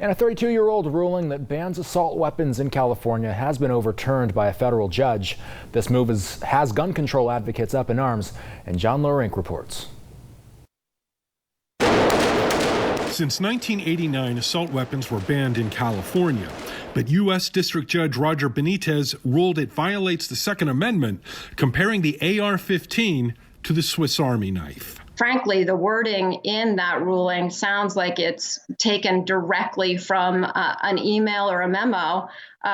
And a 32-year-old ruling that bans assault weapons in California has been overturned by a federal judge. This move has gun control advocates up in arms, and John Lorenc reports. Since 1989, assault weapons were banned in California. But U.S. District Judge Roger Benitez ruled it violates the Second Amendment, comparing the AR-15 to the Swiss Army knife. Frankly, the wording in that ruling sounds like it's taken directly from an email or a memo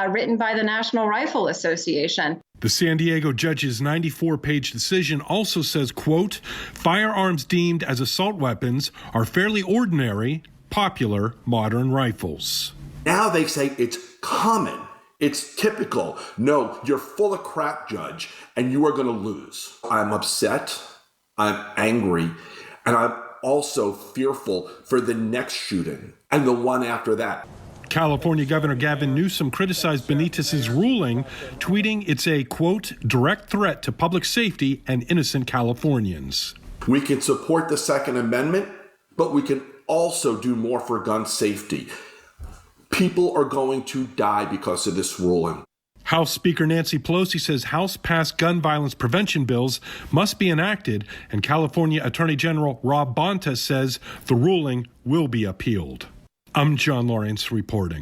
written by the National Rifle Association. The San Diego judge's 94-page decision also says, quote, firearms deemed as assault weapons are fairly ordinary, popular modern rifles. Now they say it's common. It's typical. No, you're full of crap, Judge, and you are going to lose. I'm upset. I'm angry, and I'm also fearful for the next shooting and the one after that. California Governor Gavin Newsom criticized Benitez's ruling, tweeting it's a, quote, direct threat to public safety and innocent Californians. We can support the Second Amendment, but we can also do more for gun safety. People are going to die because of this ruling. House Speaker Nancy Pelosi says House-passed gun violence prevention bills must be enacted, and California Attorney General Rob Bonta says the ruling will be appealed. I'm John Lorenc reporting.